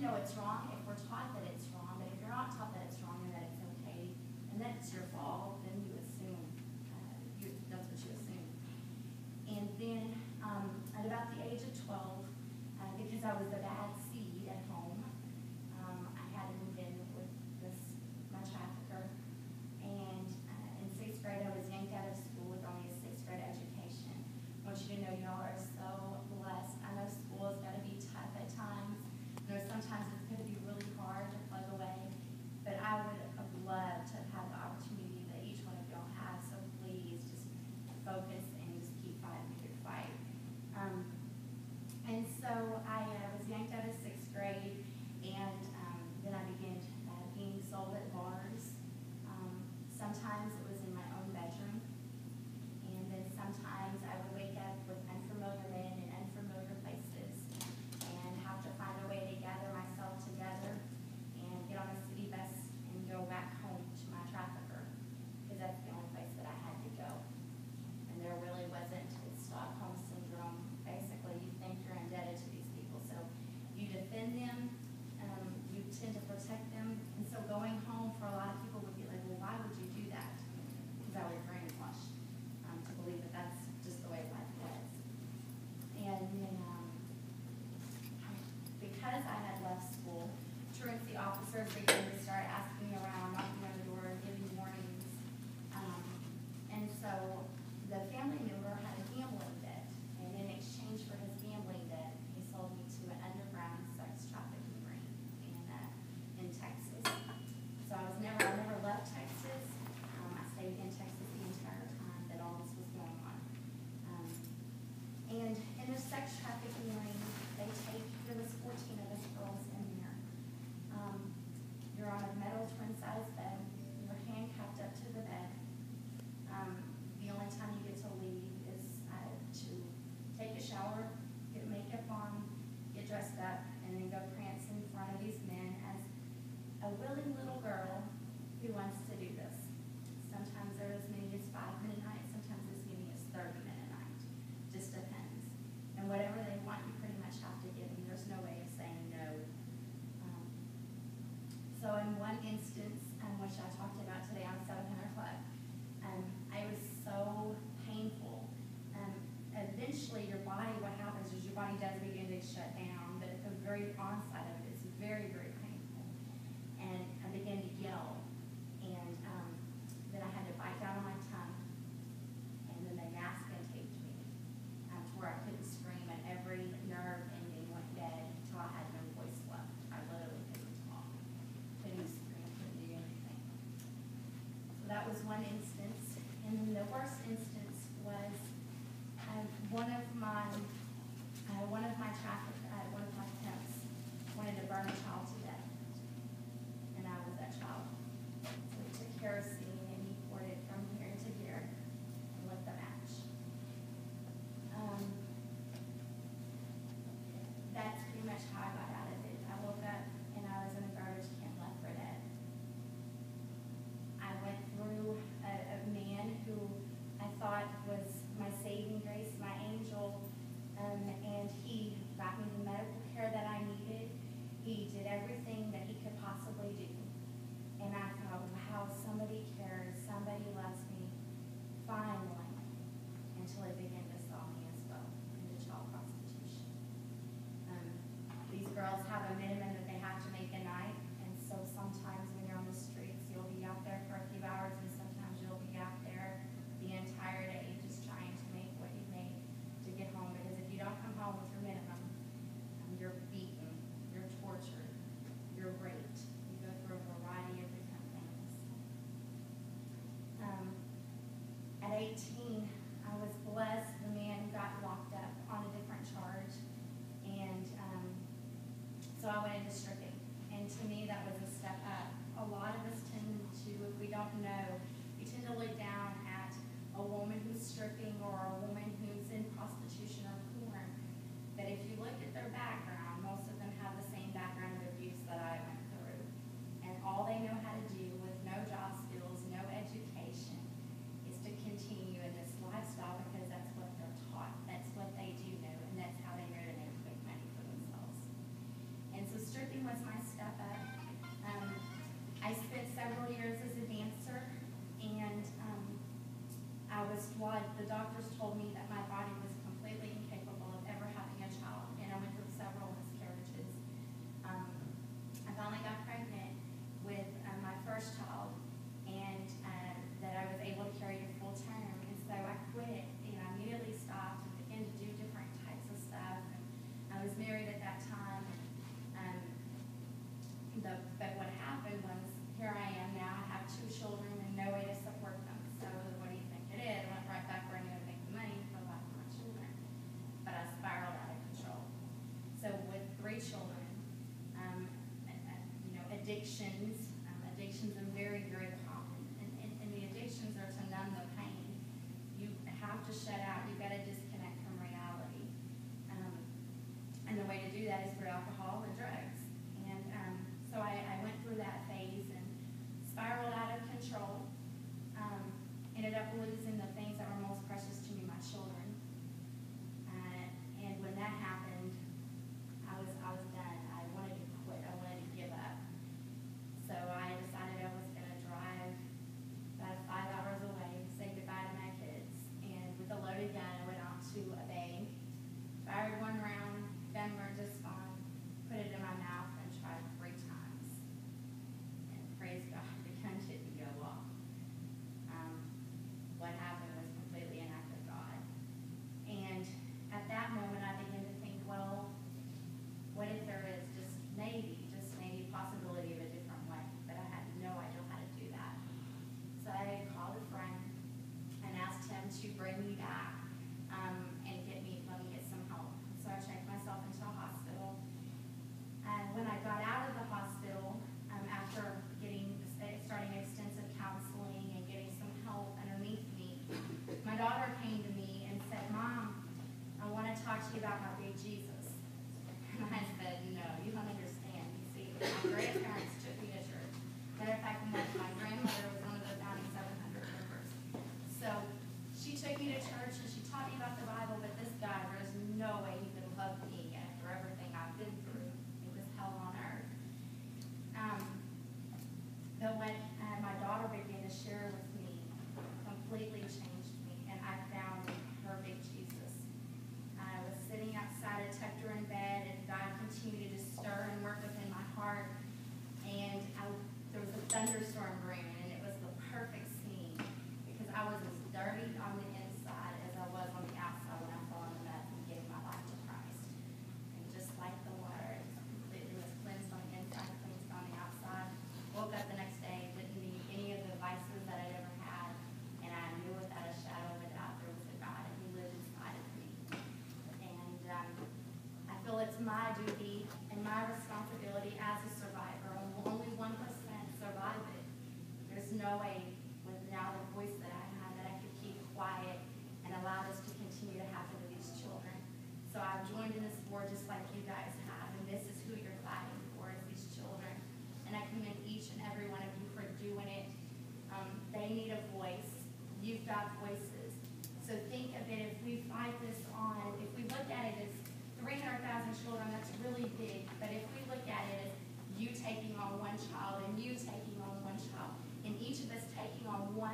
know it's wrong if we're taught that it's wrong, but if you're not taught that it's wrong and that it's okay, and that it's your fault, then you assume, that's what you assume. And then at about the age of 12, because I was a bad seed at home, I had moved in with my trafficker, and in 6th grade I was yanked out of school with only a 6th grade education. I want you to know y'all are so blessed. I know school has got to be tough at times. I know sometimes it's going to be really hard to plug away, but I would have loved to have had the opportunity that each one of y'all have, so please just focus and just keep fighting your fight. And so I was yanked out of 6th grade, and then I began being sold at bars. Sometimes it was in my own bedroom, and then sometimes I would wake up with unfamiliar men in unfamiliar places and have to find a way to gather myself together and get on a city bus and go back home to my trafficker, because that's the only place that I had to go. And there really wasn't. It's Stockholm syndrome. Basically, you think you're indebted to these people, so you defend them, you tend to protect them, and so going home for a lot of people would be like, well, why would you do that? Because I was brainwashed to believe that that's just the way life was. And then because I had left school, truancy officers began to start asking me around, knocking on the door, giving warnings. And so the family member had a gambling debt, and in exchange for his gambling debt, he sold me to an underground sex trafficking ring in Texas. So I never left Texas. I stayed in Texas the entire time that all this was going on. And in the sex trafficking ring, there was 14 of us girls in there. You're on a metal twin-size bed. You're handcuffed up to the bed. The only time you get to leave is to take a shower, get makeup on, get dressed up, and then go prance in front of these men as a willing little girl who wants to do this. Sometimes they're as many as 5 men a night, sometimes as many as 30 men a night. Just depends. And whatever they want, you pretty much have to give them. There's no way of saying no. So in one instance, which I talked about today on 700 Club, it was so painful. Eventually, your body, what happens is your body does begin to shut down, but at the very onset of it, it's very, very painful. And I began to yell, and then I had to bite down on my tongue, and then they masked and taped me to where I couldn't scream, and every nerve ending went dead until I had no voice left. I literally couldn't talk, couldn't scream, couldn't do anything. So that was one instance. And then the worst instance was one of my pimps wanted to burn a child to death, and I was that child. So he took kerosene and he poured it from here to here and lit the match. That's pretty much how I got out of it. I woke up and I was in a garbage can left for dead. I went through a man who I thought was my saving grace, my angel, and he got me the medical care that I needed. He did everything that he could possibly do. And I thought, wow, somebody cares, somebody loves me, finally, until he began to sell me as well into child prostitution. These girls have a minimum that they have to make a night, and so sometimes when you're on the streets, you'll be out there for a few hours, and sometimes you'll be out there the entire day just trying to make what you make to get home, because if you don't come home with your minimum, you're beaten, you're tortured, you're raped, you go through a variety of different things. At 18, I was blessed. The man got locked up on a different charge, and so I went into stripping, and to me that was a step up. A lot of us tend to, if we don't know, we tend to look down at a woman who's stripping or a woman who's in prostitution or porn. But if you look at their background, most of them have the same background of abuse that I went through. And all they know how to do with no job skills, no education, is to continue in this lifestyle because that's what they're taught. That's what they do know, and that's how they know to make quick money for themselves. And so stripping was was my step up. I spent several years as a dancer, and the doctors told me that my body was completely incapable of ever having a child, and I went through several miscarriages. I finally got pregnant with my first child, and that I was able to carry to full term, and so I quit, and I immediately stopped and began to do different types of stuff. And I was married at that time, but what happened was, here I am now, I have 2 children and no way to support them. So what do you think it is? I went right back where I knew to make the money to provide for my children. But I spiraled out of control. So with 3 children, addictions are very, very common. And the addictions are to numb the pain. You have to shut out. You've got to disconnect from reality. And the way to do that is through alcohol and drugs. So I went through that phase and spiraled out of control. Ended up losing the things that were most precious to me, my children. And when that happened, I was done. I wanted to quit. I wanted to give up. So I decided I was going to drive about 5 hours away, say goodbye to my kids. And with a loaded gun, I went out to a bay, fired 1 round, gun burned just fine, put it in my mouth, and tried 3 times. And praise God, the gun didn't go off. What happened was completely an act of God. And at that moment, I began to think, well, what if there is just maybe possibility of a different way? But I had no idea how to do that. So I called a friend and asked him to bring me back and let me get some help. So I checked myself into a hospital. And when I got out of the hospital, after starting extensive counseling and getting some help underneath me, my daughter came to me and said, "Mom, I want to talk to you about my big Jesus." And I said, "No, you don't understand. You see, my grandparents took me to church. Matter of fact, my grandmother was one of the founding 700 members. So she took me to church and she taught me about the Bible, but this guy, there's no way he could love me after everything I've been through. It was hell on earth." But when my daughter began to share with me, completely changed me, and I found her big Jesus. I was sitting outside, I tucked her in bed, and God continued to stir and work within my heart. And there was a thunderstorm brewing, and it was the perfect scene because I was as dirty on the inside as I was on the outside when I fell in the mud and gave my life to Christ. And just like the water, it completely was cleansed on the inside, cleansed on the outside. Woke up the next day, didn't need any of the vices that I'd ever had, and I knew without a shadow of a doubt there was a God, and He lived inside of me. And I feel it's my duty and my responsibility as a survivor. Only 1% survive it. There's no way, with now the voice that I have, that I could keep quiet and allow this to continue to happen to these children. So I've joined in this war just like you guys have, and this is who you're fighting for, is these children. And I commend each and every one of you for doing it. They need a voice. You've got voices. So think of it, if we fight this on, if we look at it as 300,000 children, that's really big. But if we look at it as you taking on 1 child and you taking on 1 child, and each of us taking on 1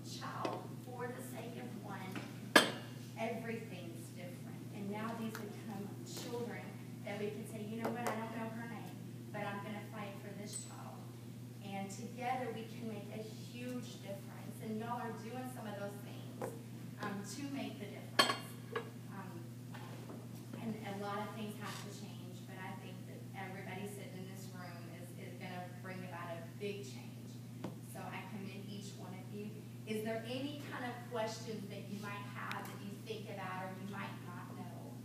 child for the sake of 1, everything's different. And now these become children that we can say, you know what, I don't know her name, but I'm going to fight for this child. And together we can make a huge difference. And y'all are doing some of those things to make the difference. And a lot of things have to change, but I think that everybody sitting in this room is going to bring about a big change. So I commend each one of you. Is there any kind of questions that you might have that you think about or you might not know?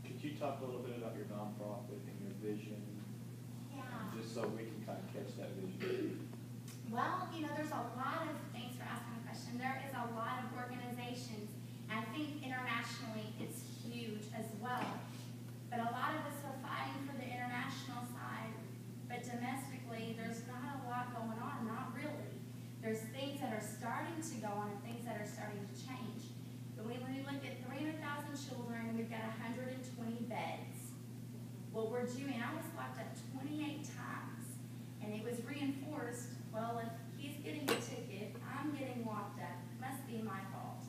Could you talk a little bit about your nonprofit and your vision? Yeah. Just so we can kind of catch that vision. Well, there's a lot of, thanks for asking the question, there is a lot of organizations. I think internationally it's huge as well. But a lot of us are fighting for the international side. But domestically, there's not a lot going on, not really. There's things that are starting to go on and things that are starting to change. But when we look at 300,000 children, we've got 120 Well, we're doing, I was locked up 28 times, and it was reinforced, well, if he's getting a ticket, I'm getting locked up, must be my fault.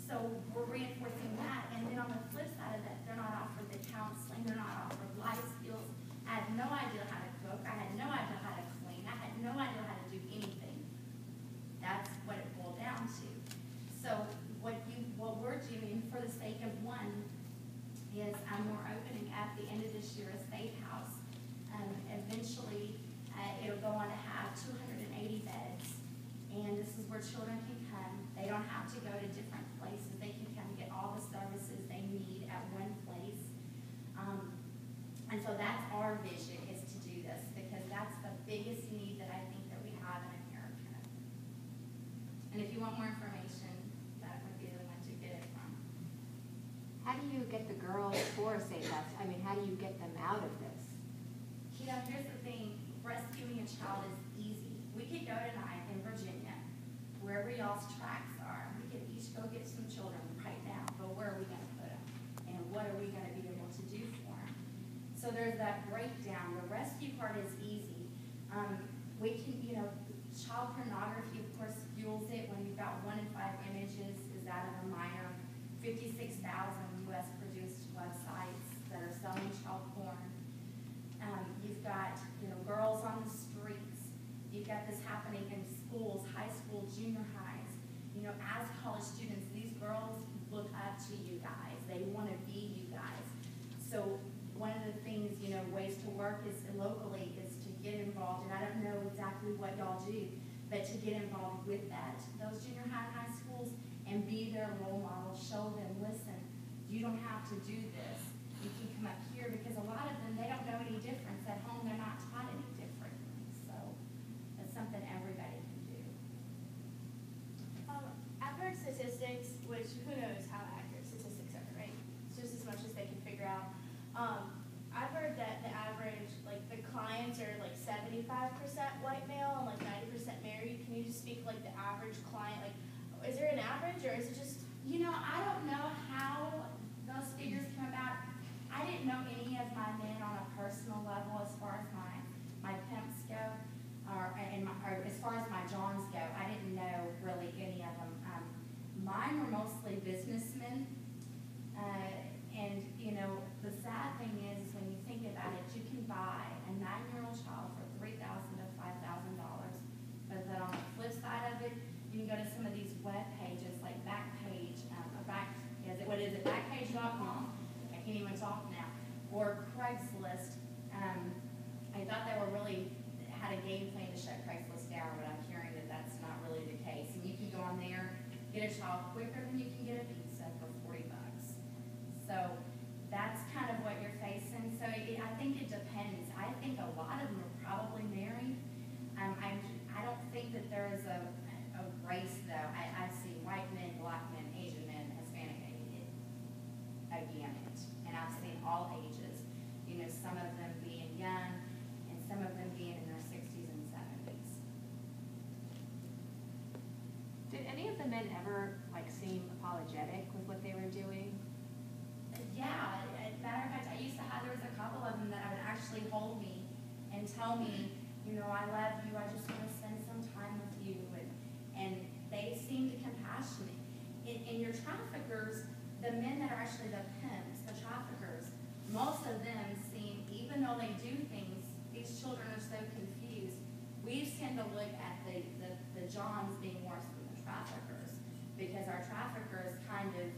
So we're reinforcing that, and then on the flip side of that, they're not offered the counseling, they're not offered life skills. I had no idea how to cook, I had no idea how to clean, I had no idea how to do anything. That's what it boiled down to. So what we're doing for the sake of one is we're opening at the end of this year a state house. Eventually, it'll go on to have 280 beds, and this is where children can come. They don't have to go to different places. They can come and get all the services they need at one place. And so that's our vision, is to do this, because that's the biggest need that I think that we have in America. And if you want more information, that would be the one to get it from. How do you get the girls for a safe house? I mean, how do you get them out of this? You know, here's the thing, rescuing a child is easy. We could go tonight in Virginia, wherever y'all's tracks are, we could each go get some children right now, but where are we gonna put them? And what are we gonna be able to do for them? So there's that breakdown. The rescue part is easy. We can, you know, child pornography, of course, fuels it when you've got 1 in 5 images is out of a minor. 56,000 U.S. produced websites that are selling child porn. You've got, you know, girls on the streets. You've got this happening in schools, high school, junior highs. You know, as college students, these girls look up to you guys. They want to be you guys. So one of the things, you know, ways to work is locally is to get involved. And I don't know exactly what y'all do, but to get involved with that, those junior high and high schools, and be their role model. Show them, listen, you don't have to do this. You can come up here, because a lot of them, they don't know any difference. At home, they're not taught any differently. So that's something everybody can do. I've heard statistics, which who knows how accurate statistics are, right? It's just as much as they can figure out. I've heard that the average, like the clients are like 75% white male and like 90% married. Can you just speak like the average client? Like, is there an average, or is it just? You know, I don't know how those figures came about. I didn't know any of my men on a personal level as far as my pimps go, or as far as my Johns go. I didn't know really any of them. Mine were mostly businessmen, and you know, the sad thing is when you think about it, you can buy a 9-year-old child for $3,000 to $5,000, but then on the flip side of it, you can go to some of these web pages like Backpage, Backpage.com. I can't even talk now. Or Craigslist. I thought they were really had a game plan to shut Craigslist down, but I'm hearing that that's not really the case. And you can go on there, get a child quicker than you can get a visa for $40. So that's kind of what you're facing. So I think it depends. I think a lot of them are probably married. I don't think that there is a race, though. I've seen white men, black men, Asian men, Hispanic, a gamut. And I've seen all ages. You know, some of them being young and some of them being in their 60s and 70s. Did any of the men ever like seem apologetic with what they were doing? Yeah, as a matter of fact, there was a couple of them that would actually hold me and tell me, you know, I love you, I just want to spend some time with you, and they seemed compassionate. In your traffickers, the men that are actually the pimps, the traffickers, most of them seem, even though they do things, these children are so confused. We tend to look at the Johns being worse than the traffickers, because our traffickers kind of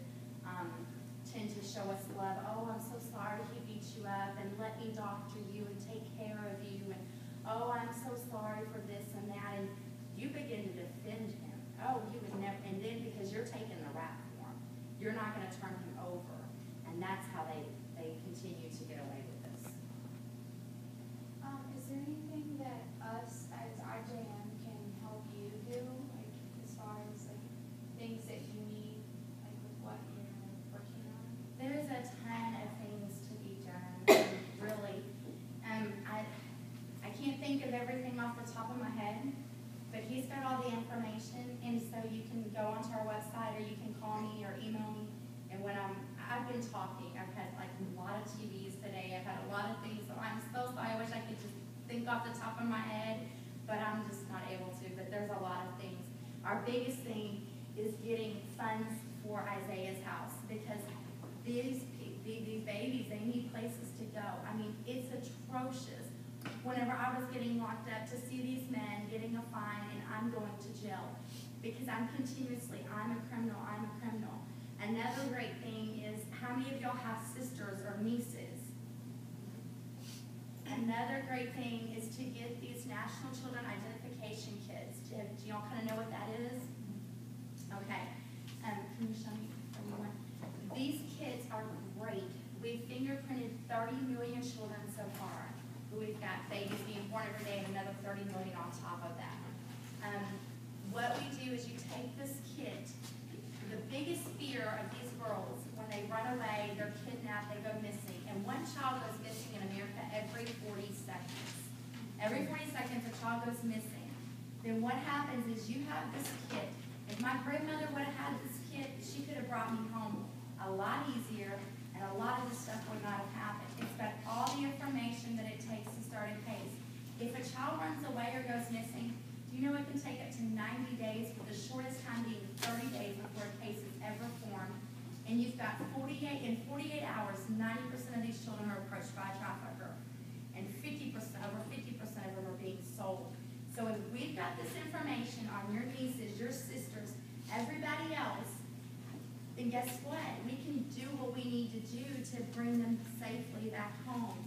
tend to show us love. Oh, I'm so sorry he beat you up, and let me doctor you and take care of you, and oh, I'm so sorry for this and that, and you begin to defend him. Oh, you would never, and then because you're taking the rap for him, you're not going to turn him over, and that's how they continue to get away with this. Is there anything that us as IJM can help you do, like as far as like things that you need, like with what you're working on? There's a ton of things to be done, really. I can't think of everything off the top of my head, but he's got all the information, and so you can go onto our website, or you can call me or email me. And when I've been talking, I've had like a lot of TVs today, I've had a lot think off the top of my head, but I'm just not able to, but there's a lot of things. Our biggest thing is getting funds for Isaiah's house, because these babies, they need places to go. I mean, it's atrocious. Whenever I was getting locked up, to see these men getting a fine and I'm going to jail, because I'm a criminal. Another great thing is, how many of y'all have sisters or nieces? Another great thing is to get these National Children Identification Kits. Do y'all kind of know what that is? Okay. Can you show me? These kits are great. We've fingerprinted 30 million children so far. We've got babies being born every day and another 30 million on top of that. What we do is you take this kit. The biggest fear of these girls, when they run away, they're kidnapped, they go missing. And one child goes missing in America every 40 seconds. Every 40 seconds, a child goes missing. Then what happens is you have this kit. If my grandmother would have had this kit, she could have brought me home a lot easier, and a lot of this stuff would not have happened. It's got all the information that it takes to start a case. If a child runs away or goes missing, do you know it can take up to 90 days, with the shortest time being 30 days before a case is ever formed. And you've got 48 hours, 90% of these children are approached by a trafficker. And over 50% of them are being sold. So if we've got this information on your nieces, your sisters, everybody else, then guess what? We can do what we need to do to bring them safely back home.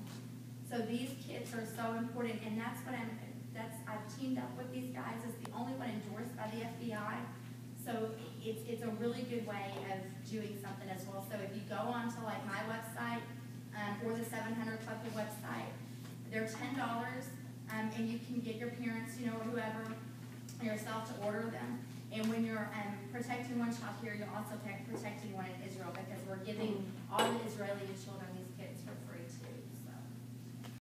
So these kits are so important, and I've teamed up with these guys. It's the only one endorsed by the FBI. So it's a really good way of doing something as well. So if you go onto like my website or the 700 Club website, they're $10, and you can get your parents, or whoever, yourself, to order them. And when you're protecting one child here, you're also protecting one in Israel, because we're giving all the Israeli children these